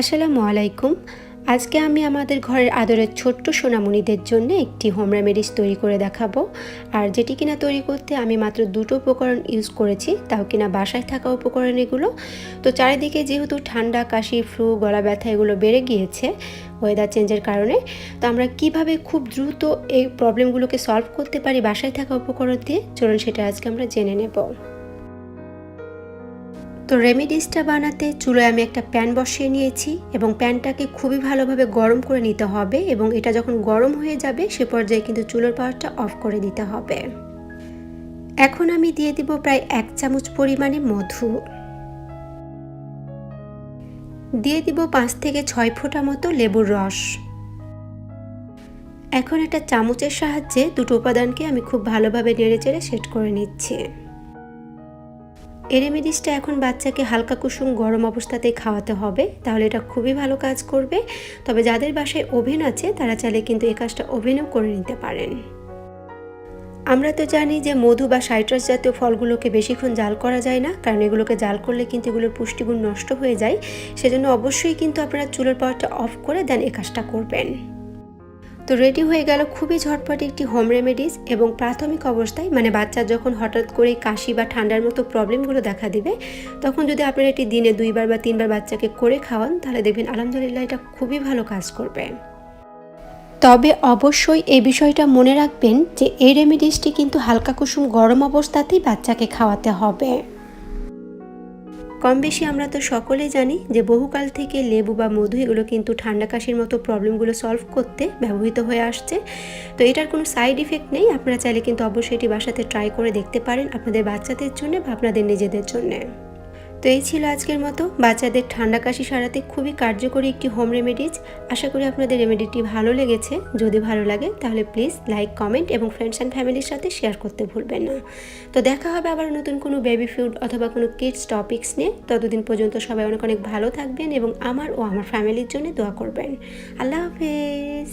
আসসালামু আলাইকুম। আজকে আমি আমাদের ঘরের আদরের ছোট্ট সোনামণিদের জন্য একটি হোম রেমেডিস তৈরি করে দেখাবো। আর যেটি কিনা তৈরি করতে আমি মাত্র দুটো উপকরণ ইউজ করেছি, তাও কিনা বাসায় থাকা উপকরণ এগুলো। তো চারিদিকে যেহেতু ঠান্ডা, কাশি, ফ্লু, গলা ব্যথা এগুলো বেড়ে গিয়েছে ওয়েদার চেঞ্জের কারণে, তো আমরা কিভাবে খুব দ্রুত এই প্রবলেমগুলোকে সলভ করতে পারি বাসায় থাকা উপকরণ দিয়ে, চলুন সেটা আজকে আমরা জেনে নেব। তো রেমেডিসটা বানাতে চুলায় আমি একটা প্যান বসিয়ে নিয়েছি এবং প্যানটাকে খুবই ভালোভাবে গরম করে নিতে হবে এবং এটা যখন গরম হয়ে যাবে সে পর্যায়ে কিন্তু চুলার পাওয়ারটা অফ করে দিতে হবে। এখন আমি দিয়ে দিব প্রায় 1 চামচ পরিমাণে মধু, দিয়ে দিব 5 থেকে 6 ফোঁটা মতো লেবুর রস। এখন একটা চামচের সাহায্যে দুটো উপাদানকে আমি খুব ভালোভাবে নেড়েচেড়ে সেট করে নিচ্ছি। এই রেমেডিসটা এখন বাচ্চাকে হালকা কুসুম গরম অবস্থাতেই খাওয়াতে হবে, তাহলে এটা খুবই ভালো কাজ করবে। তবে যাদের বাসায় ওভেন আছে তারা চাইলে কিন্তু এই কাজটা ওভেনেও করে নিতে পারেন। আমরা তো জানি যে মধু বা সাইট্রাস জাতীয় ফলগুলোকে বেশিক্ষণ জাল করা যায় না, কারণ এগুলোকে জাল করলে কিন্তু এগুলোর পুষ্টিগুণ নষ্ট হয়ে যায়। সেজন্য অবশ্যই কিন্তু আপনারা চুলার পাওয়ারটা অফ করে দেন এই কাজটা করবেন। তো রেডি হয়ে গেল খুবই ঝটপট একটি হোম রেমেডিস এবং প্রাথমিক অবস্থায় মানে বাচ্চার যখন হঠাৎ করে কাশি বা ঠান্ডার মতো প্রবলেমগুলো দেখা দিবে, তখন যদি আপনারা এটি দিনে 2 বার বা 3 বার বাচ্চাকে করে খাওয়ান, তাহলে দেখবেন আলহামদুলিল্লাহ এটা খুবই ভালো কাজ করবে। তবে অবশ্যই এই বিষয়টা মনে রাখবেন যে এই রেমেডিসটি কিন্তু হালকা কুসুম গরম অবস্থাতেই বাচ্চাকে খাওয়াতে হবে। কম বেশি আমরা তো সকলেই জানি যে বহুকাল থেকে লেবু বা মধু এগুলো কিন্তু ঠান্ডা কাশির মতো প্রবলেমগুলো সলভ করতে ব্যবহৃত হয়ে আসছে। তো এটার কোনো সাইড ইফেক্ট নেই, আপনারা চাইলে কিন্তু অবশ্যই এটি বাসাতে ট্রাই করে দেখতে পারেন আপনাদের বাচ্চাদের জন্য বা আপনাদের নিজেদের জন্য। তো এই ছিল আজকের মতো বাচ্চাদের ঠান্ডা কাশি সারাতে খুবই কার্যকরী একটি হোম রেমেডিজ। আশা করি আপনাদের রেমেডিটি ভালো লেগেছে। যদি ভালো লাগে তাহলে প্লিজ লাইক, কমেন্ট এবং ফ্রেন্ডস অ্যান্ড ফ্যামিলির সাথে শেয়ার করতে ভুলবেন না। তো দেখা হবে আবার নতুন কোনো বেবি ফুড অথবা কোনো কিডস টপিকস নিয়ে। ততদিন পর্যন্ত সবাই অনেক অনেক ভালো থাকবেন এবং আমার ও আমার ফ্যামিলির জন্য দোয়া করবেন। আল্লাহ হাফেজ।